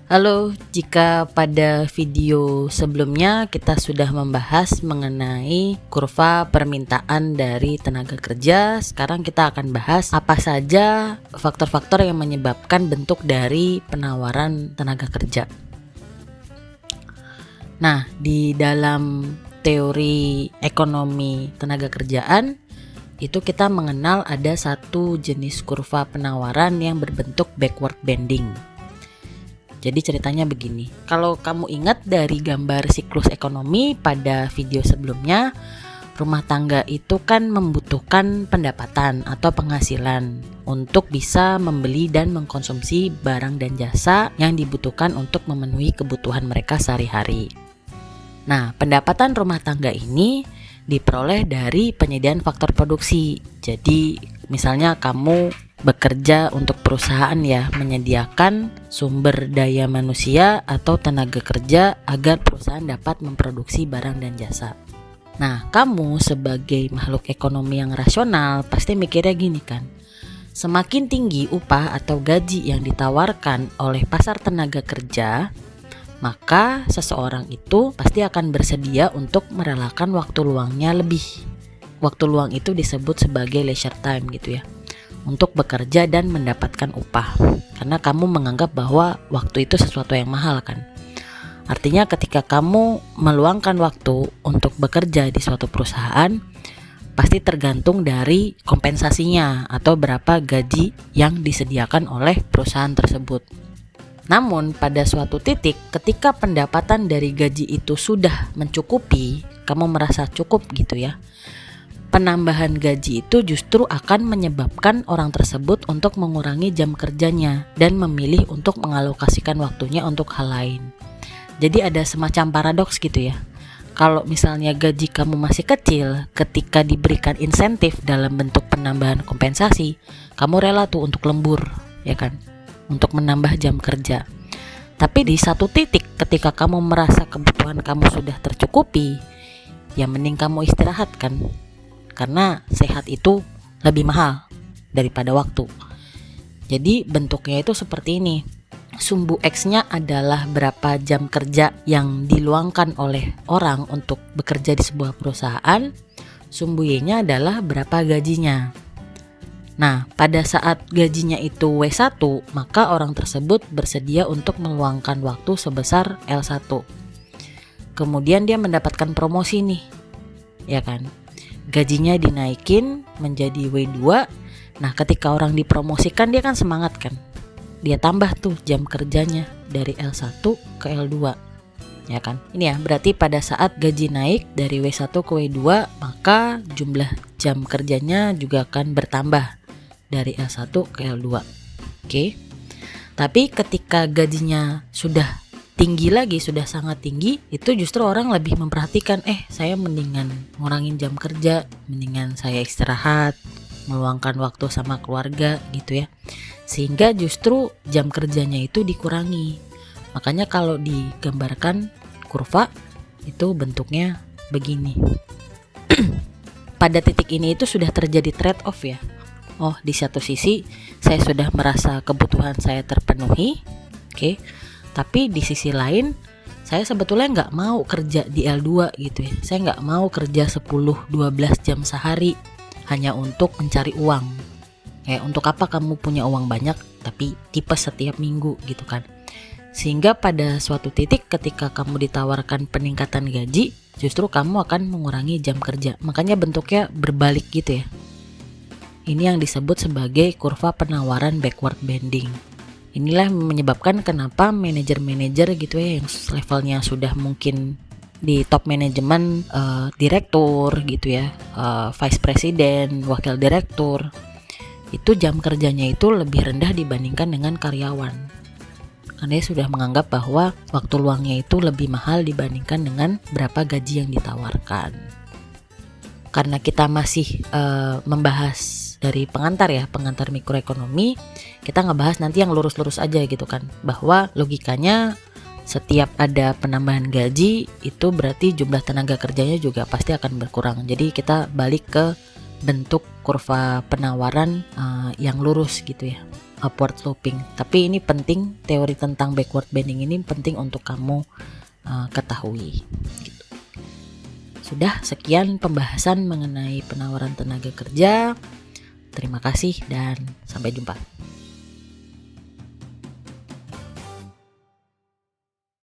Halo, jika pada video sebelumnya kita sudah membahas mengenai kurva permintaan dari tenaga kerja, sekarang kita akan bahas apa saja faktor-faktor yang menyebabkan bentuk dari penawaran tenaga kerja. Nah, di dalam teori ekonomi tenaga kerjaan itu kita mengenal ada satu jenis kurva penawaran yang berbentuk backward bending. Jadi ceritanya begini, kalau kamu ingat dari gambar siklus ekonomi pada video sebelumnya, rumah tangga itu kan membutuhkan pendapatan atau penghasilan untuk bisa membeli dan mengkonsumsi barang dan jasa yang dibutuhkan untuk memenuhi kebutuhan mereka sehari-hari. Nah, pendapatan rumah tangga ini diperoleh dari penyediaan faktor produksi. Jadi, misalnya kamu bekerja untuk perusahaan ya, menyediakan sumber daya manusia atau tenaga kerja agar perusahaan dapat memproduksi barang dan jasa. Nah, kamu sebagai makhluk ekonomi yang rasional pasti mikirnya gini kan, semakin tinggi upah atau gaji yang ditawarkan oleh pasar tenaga kerja, maka seseorang itu pasti akan bersedia untuk merelakan waktu luangnya lebih. Waktu luang itu disebut sebagai leisure time gitu ya, untuk bekerja dan mendapatkan upah, karena kamu menganggap bahwa waktu itu sesuatu yang mahal kan. Artinya ketika kamu meluangkan waktu untuk bekerja di suatu perusahaan, pasti tergantung dari kompensasinya atau berapa gaji yang disediakan oleh perusahaan tersebut. Namun pada suatu titik ketika pendapatan dari gaji itu sudah mencukupi, kamu merasa cukup gitu ya, penambahan gaji itu justru akan menyebabkan orang tersebut untuk mengurangi jam kerjanya dan memilih untuk mengalokasikan waktunya untuk hal lain. Jadi ada semacam paradoks gitu ya. Kalau misalnya gaji kamu masih kecil, ketika diberikan insentif dalam bentuk penambahan kompensasi, kamu rela tuh untuk lembur, ya kan? Untuk menambah jam kerja. Tapi di satu titik ketika kamu merasa kebutuhan kamu sudah tercukupi, ya mending kamu istirahat kan? Karena sehat itu lebih mahal daripada waktu. Jadi bentuknya itu seperti ini. Sumbu X-nya adalah berapa jam kerja yang diluangkan oleh orang untuk bekerja di sebuah perusahaan. Sumbu Y-nya adalah berapa gajinya. Nah, pada saat gajinya itu W1, maka orang tersebut bersedia untuk meluangkan waktu sebesar L1. Kemudian dia mendapatkan promosi nih, ya kan? Gajinya dinaikin menjadi W2. Nah, ketika orang dipromosikan dia kan semangat kan. Dia tambah tuh jam kerjanya dari L1 ke L2. Ya kan? Ini ya, berarti pada saat gaji naik dari W1 ke W2, maka jumlah jam kerjanya juga akan bertambah dari L1 ke L2. Oke. Tapi ketika gajinya sudah tinggi lagi, sudah sangat tinggi, itu justru orang lebih memperhatikan, saya mendingan ngurangin jam kerja, mendingan saya istirahat, meluangkan waktu sama keluarga gitu ya. Sehingga justru jam kerjanya itu dikurangi. Makanya kalau digambarkan kurva itu bentuknya begini. Pada titik ini itu sudah terjadi trade off ya. Oh, di satu sisi saya sudah merasa kebutuhan saya terpenuhi, oke. Tapi di sisi lain, saya sebetulnya nggak mau kerja di L2 gitu ya. Saya nggak mau kerja 10-12 jam sehari hanya untuk mencari uang. Untuk apa kamu punya uang banyak tapi tipes setiap minggu gitu kan. Sehingga pada suatu titik ketika kamu ditawarkan peningkatan gaji, justru kamu akan mengurangi jam kerja. Makanya bentuknya berbalik gitu ya. Ini yang disebut sebagai kurva penawaran backward bending. Inilah yang menyebabkan kenapa manajer-manajer gitu ya yang levelnya sudah mungkin di top manajemen, direktur gitu ya, vice president, wakil direktur, itu jam kerjanya itu lebih rendah dibandingkan dengan karyawan. Karena dia sudah menganggap bahwa waktu luangnya itu lebih mahal dibandingkan dengan berapa gaji yang ditawarkan. Karena kita masih membahas dari pengantar ya, pengantar mikroekonomi, kita ngebahas nanti yang lurus-lurus aja gitu kan, bahwa logikanya setiap ada penambahan gaji itu berarti jumlah tenaga kerjanya juga pasti akan berkurang. Jadi kita balik ke bentuk kurva penawaran yang lurus gitu ya. upward sloping. Tapi ini penting, teori tentang backward bending ini penting untuk kamu ketahui gitu. Sudah, sekian pembahasan mengenai penawaran tenaga kerja. Terima kasih dan sampai jumpa.